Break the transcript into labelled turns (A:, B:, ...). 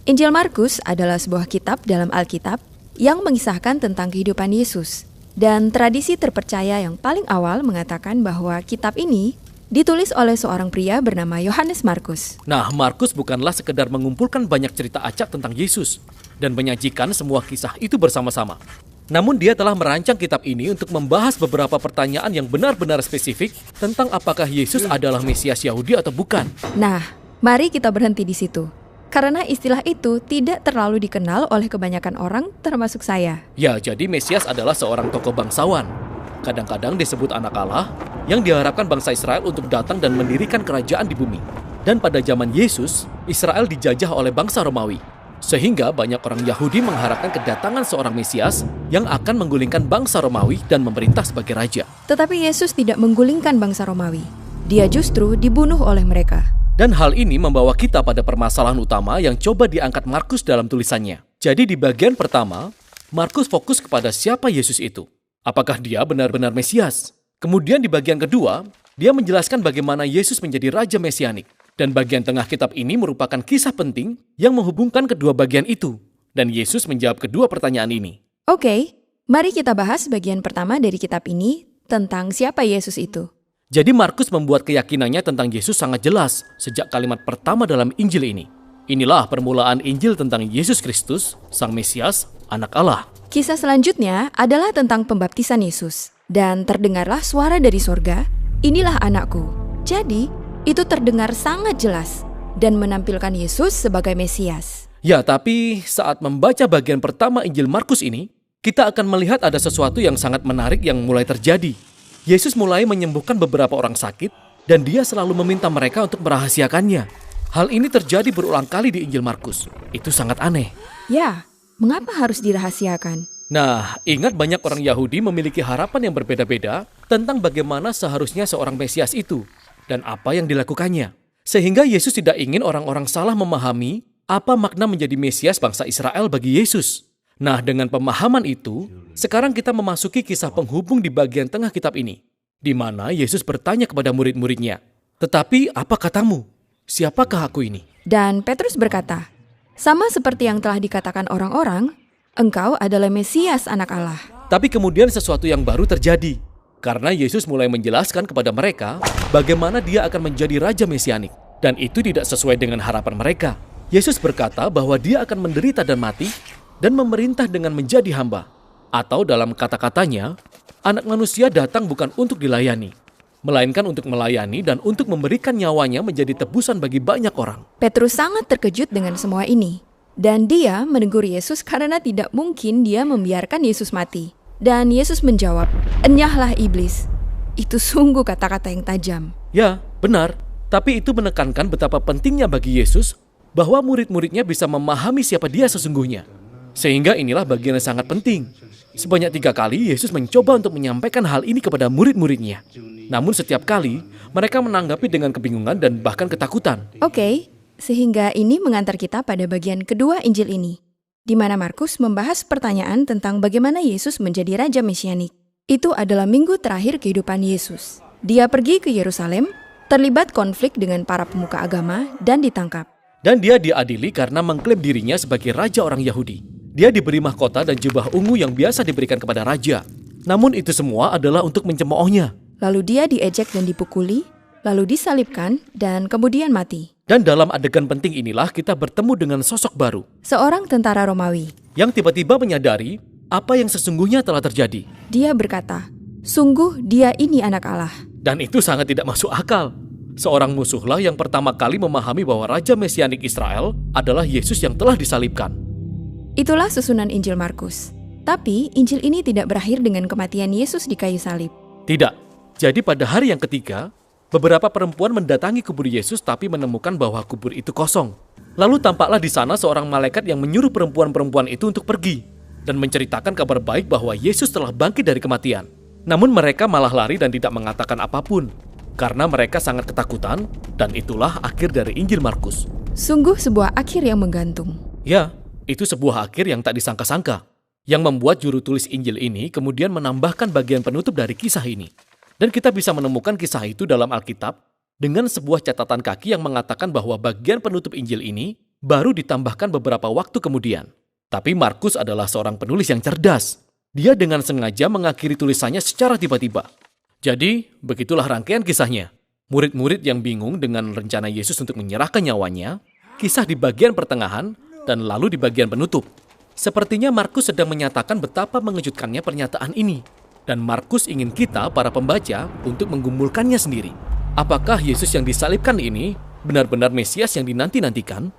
A: Injil Markus adalah sebuah kitab dalam Alkitab yang mengisahkan tentang kehidupan Yesus. Dan tradisi terpercaya yang paling awal mengatakan bahwa kitab ini ditulis oleh seorang pria bernama Yohanes Markus.
B: Nah, Markus bukanlah sekedar mengumpulkan banyak cerita acak tentang Yesus dan menyajikan semua kisah itu bersama-sama. Namun dia telah merancang kitab ini untuk membahas beberapa pertanyaan yang benar-benar spesifik tentang apakah Yesus adalah Mesias Yahudi atau bukan.
A: Nah, mari kita berhenti di situ. Karena istilah itu tidak terlalu dikenal oleh kebanyakan orang, termasuk saya.
B: Ya, jadi Mesias adalah seorang tokoh bangsawan. Kadang-kadang disebut anak Allah yang diharapkan bangsa Israel untuk datang dan mendirikan kerajaan di bumi. Dan pada zaman Yesus, Israel dijajah oleh bangsa Romawi. Sehingga banyak orang Yahudi mengharapkan kedatangan seorang Mesias yang akan menggulingkan bangsa Romawi dan memerintah sebagai raja.
A: Tetapi Yesus tidak menggulingkan bangsa Romawi. Dia justru dibunuh oleh mereka.
B: Dan hal ini membawa kita pada permasalahan utama yang coba diangkat Markus dalam tulisannya. Jadi di bagian pertama, Markus fokus kepada siapa Yesus itu. Apakah dia benar-benar Mesias? Kemudian di bagian kedua, dia menjelaskan bagaimana Yesus menjadi Raja Mesianik. Dan bagian tengah kitab ini merupakan kisah penting yang menghubungkan kedua bagian itu. Dan Yesus menjawab kedua pertanyaan ini.
A: Oke, mari kita bahas bagian pertama dari kitab ini tentang siapa Yesus itu.
B: Jadi Markus membuat keyakinannya tentang Yesus sangat jelas sejak kalimat pertama dalam Injil ini. Inilah permulaan Injil tentang Yesus Kristus, Sang Mesias, Anak Allah.
A: Kisah selanjutnya adalah tentang pembaptisan Yesus. Dan terdengarlah suara dari sorga, inilah anakku. Jadi, itu terdengar sangat jelas dan menampilkan Yesus sebagai Mesias.
B: Ya, tapi saat membaca bagian pertama Injil Markus ini, kita akan melihat ada sesuatu yang sangat menarik yang mulai terjadi. Yesus mulai menyembuhkan beberapa orang sakit dan dia selalu meminta mereka untuk merahasiakannya. Hal ini terjadi berulang kali di Injil Markus. Itu sangat aneh.
A: Ya, mengapa harus dirahasiakan?
B: Nah, ingat banyak orang Yahudi memiliki harapan yang berbeda-beda tentang bagaimana seharusnya seorang Mesias itu dan apa yang dilakukannya. Sehingga Yesus tidak ingin orang-orang salah memahami apa makna menjadi Mesias bangsa Israel bagi Yesus. Nah, dengan pemahaman itu, sekarang kita memasuki kisah penghubung di bagian tengah kitab ini, di mana Yesus bertanya kepada murid-muridnya, "Tetapi apa katamu? Siapakah aku ini?"
A: Dan Petrus berkata, "Sama seperti yang telah dikatakan orang-orang, engkau adalah Mesias Anak Allah."
B: Tapi kemudian sesuatu yang baru terjadi, karena Yesus mulai menjelaskan kepada mereka bagaimana dia akan menjadi Raja Mesianik. Dan itu tidak sesuai dengan harapan mereka. Yesus berkata bahwa dia akan menderita dan mati, dan memerintah dengan menjadi hamba. Atau dalam kata-katanya, anak manusia datang bukan untuk dilayani, melainkan untuk melayani dan untuk memberikan nyawanya menjadi tebusan bagi banyak orang.
A: Petrus sangat terkejut dengan semua ini. Dan dia menegur Yesus karena tidak mungkin dia membiarkan Yesus mati. Dan Yesus menjawab, "Enyahlah iblis." Itu sungguh kata-kata yang tajam.
B: Ya, benar. Tapi itu menekankan betapa pentingnya bagi Yesus bahwa murid-muridnya bisa memahami siapa dia sesungguhnya. Sehingga inilah bagian yang sangat penting. Sebanyak 3 kali Yesus mencoba untuk menyampaikan hal ini kepada murid-muridnya. Namun setiap kali mereka menanggapi dengan kebingungan dan bahkan ketakutan.
A: Oke, sehingga ini mengantar kita pada bagian kedua Injil ini, di mana Markus membahas pertanyaan tentang bagaimana Yesus menjadi Raja Mesianik. Itu adalah minggu terakhir kehidupan Yesus. Dia pergi ke Yerusalem, terlibat konflik dengan para pemuka agama, dan ditangkap.
B: Dan dia diadili karena mengklaim dirinya sebagai raja orang Yahudi. Dia diberi mahkota dan jubah ungu yang biasa diberikan kepada raja. Namun itu semua adalah untuk mencemoohnya.
A: Lalu dia diejek dan dipukuli, lalu disalibkan, dan kemudian mati.
B: Dan dalam adegan penting inilah kita bertemu dengan sosok baru.
A: Seorang tentara Romawi.
B: Yang tiba-tiba menyadari apa yang sesungguhnya telah terjadi.
A: Dia berkata, "Sungguh dia ini anak Allah."
B: Dan itu sangat tidak masuk akal. Seorang musuhlah yang pertama kali memahami bahwa Raja Mesianik Israel adalah Yesus yang telah disalibkan.
A: Itulah susunan Injil Markus. Tapi Injil ini tidak berakhir dengan kematian Yesus di kayu salib.
B: Tidak. Jadi pada hari yang ketiga, beberapa perempuan mendatangi kubur Yesus tapi menemukan bahwa kubur itu kosong. Lalu tampaklah di sana seorang malaikat yang menyuruh perempuan-perempuan itu untuk pergi dan menceritakan kabar baik bahwa Yesus telah bangkit dari kematian. Namun mereka malah lari dan tidak mengatakan apapun karena mereka sangat ketakutan, dan itulah akhir dari Injil Markus.
A: Sungguh sebuah akhir yang menggantung.
B: Ya, itu sebuah akhir yang tak disangka-sangka, yang membuat juru tulis Injil ini kemudian menambahkan bagian penutup dari kisah ini. Dan kita bisa menemukan kisah itu dalam Alkitab dengan sebuah catatan kaki yang mengatakan bahwa bagian penutup Injil ini baru ditambahkan beberapa waktu kemudian. Tapi Markus adalah seorang penulis yang cerdas. Dia dengan sengaja mengakhiri tulisannya secara tiba-tiba. Jadi, begitulah rangkaian kisahnya. Murid-murid yang bingung dengan rencana Yesus untuk menyerahkan nyawanya, kisah di bagian pertengahan, dan lalu di bagian penutup. Sepertinya Markus sedang menyatakan betapa mengejutkannya pernyataan ini. Dan Markus ingin kita, para pembaca, untuk menggumulkannya sendiri. Apakah Yesus yang disalibkan ini benar-benar Mesias yang dinanti-nantikan?